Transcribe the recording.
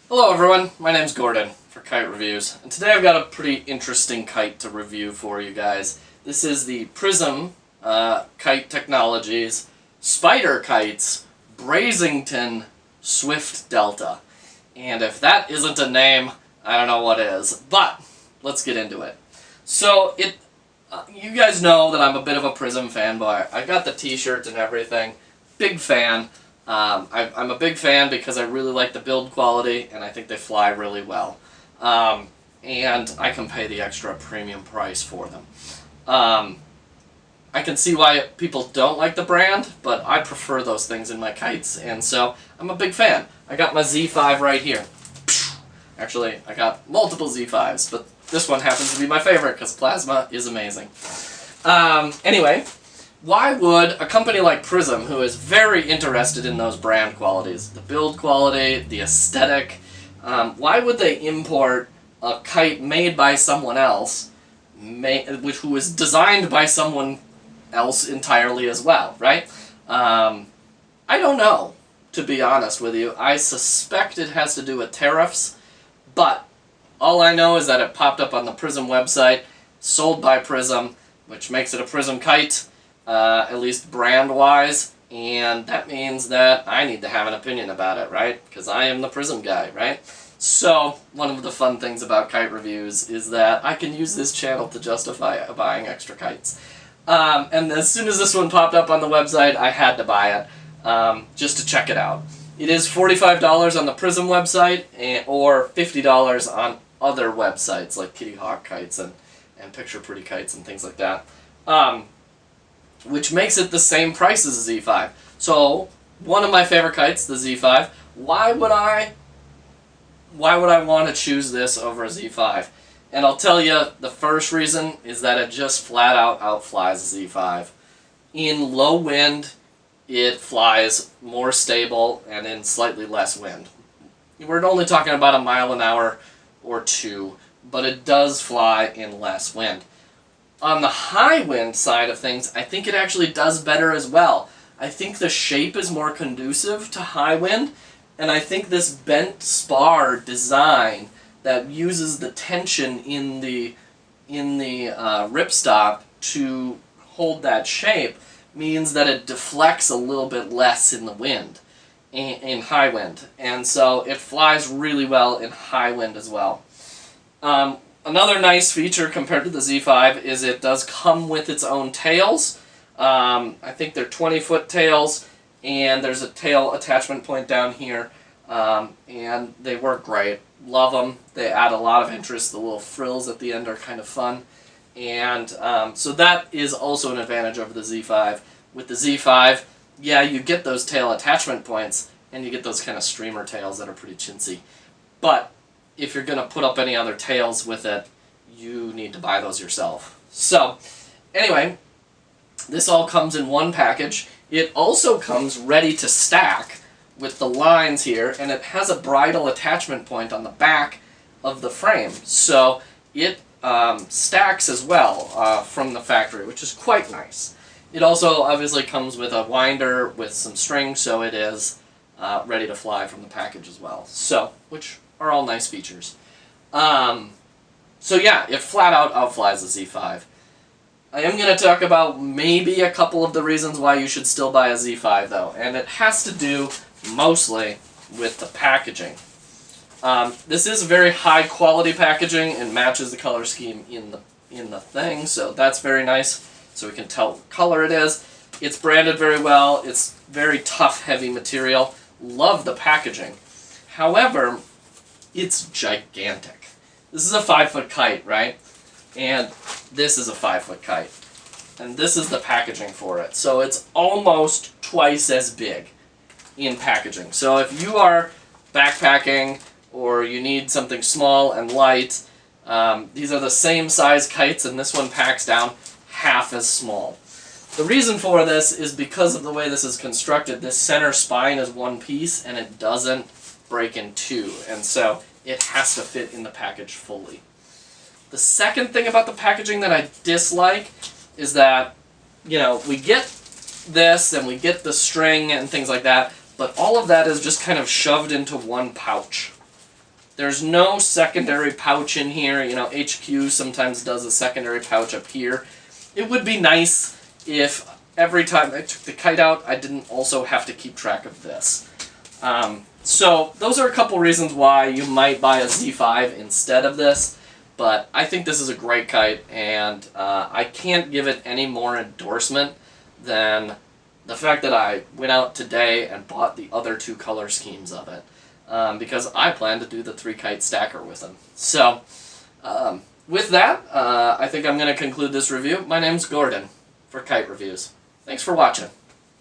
Hello everyone, my name's Gordon for Kite Reviews, and today I've got a pretty interesting kite to review for you guys. This is the Prism Kite Technologies Spider Kites Brasington Swift Delta. And if that isn't a name, I don't know what is. But let's get into it. So you guys know that I'm a bit of a Prism fanboy. I got the t-shirt and everything. Big fan. I'm a big fan because I really like the build quality and I think they fly really well. And I can pay the extra premium price for them. I can see why people don't like the brand, but I prefer those things in my kites, and so I'm a big fan. I got my Z5 right here. Actually, I got multiple Z5s, but this one happens to be my favorite because plasma is amazing. Anyway, why would a company like Prism, who is very interested in those brand qualities, the build quality, the aesthetic, why would they import a kite made by someone else, who was designed by someone else entirely as well, right? I don't know, to be honest with you. I suspect it has to do with tariffs, but all I know is that it popped up on the Prism website, sold by Prism, which makes it a Prism kite, at least brand-wise, and that means that I need to have an opinion about it, right? Because I am the Prism guy, right? So, one of the fun things about kite reviews is that I can use this channel to justify buying extra kites. And as soon as this one popped up on the website, I had to buy it, just to check it out. It is $45 on the Prism website, or $50 on other websites, like Kitty Hawk Kites and Picture Pretty Kites and things like that. Which makes it the same price as a Z5. So, one of my favorite kites, the Z5, why would I want to choose this over a Z5? And I'll tell you, the first reason is that it just flat out outflies a Z5. In low wind, it flies more stable and in slightly less wind. We're only talking about a mile an hour or two, but it does fly in less wind. On the high wind side of things, I think it actually does better as well. I think the shape is more conducive to high wind, and I think this bent spar design that uses the tension in the ripstop to hold that shape means that it deflects a little bit less in the wind, in high wind, and so it flies really well in high wind as well. Another nice feature compared to the Z5 is it does come with its own tails. I think they're 20-foot tails, and there's a tail attachment point down here, and they work great. Love them. They add a lot of interest. The little frills at the end are kind of fun, and so that is also an advantage over the Z5. With the Z5, yeah, you get those tail attachment points, and you get those kind of streamer tails that are pretty chintzy, but if you're going to put up any other tails with it, you need to buy those yourself. So, anyway, this all comes in one package. It also comes ready to stack with the lines here, and it has a bridle attachment point on the back of the frame. So, it stacks as well from the factory, which is quite nice. It also obviously comes with a winder with some string, so it is ready to fly from the package as well. So, which are all nice features. So yeah, it flat out outflies the Z5. I am going to talk about maybe a couple of the reasons why you should still buy a Z5 though, and it has to do mostly with the packaging. This is very high quality packaging and matches the color scheme in the thing, so that's very nice, so we can tell what color it is. It's branded very well, it's very tough, heavy material. Love the packaging. However, it's gigantic. This is a 5-foot kite, right? And this is a 5-foot kite. And this is the packaging for it. So it's almost twice as big in packaging. So if you are backpacking or you need something small and light, these are the same size kites, and this one packs down half as small. The reason for this is because of the way this is constructed. This center spine is one piece and it doesn't break in two, and so it has to fit in the package fully. The second thing about the packaging that I dislike is that, you know, we get this and we get the string and things like that, but all of that is just kind of shoved into one pouch. There's no secondary pouch in here. You know, HQ sometimes does a secondary pouch up here. It would be nice if every time I took the kite out, I didn't also have to keep track of this. So those are a couple reasons why you might buy a Z5 instead of this, but I think this is a great kite, and I can't give it any more endorsement than the fact that I went out today and bought the other 2 color schemes of it, because I plan to do the 3 kite stacker with them. So with that, I think I'm going to conclude this review. My name's Gordon for Kite Reviews. Thanks for watching.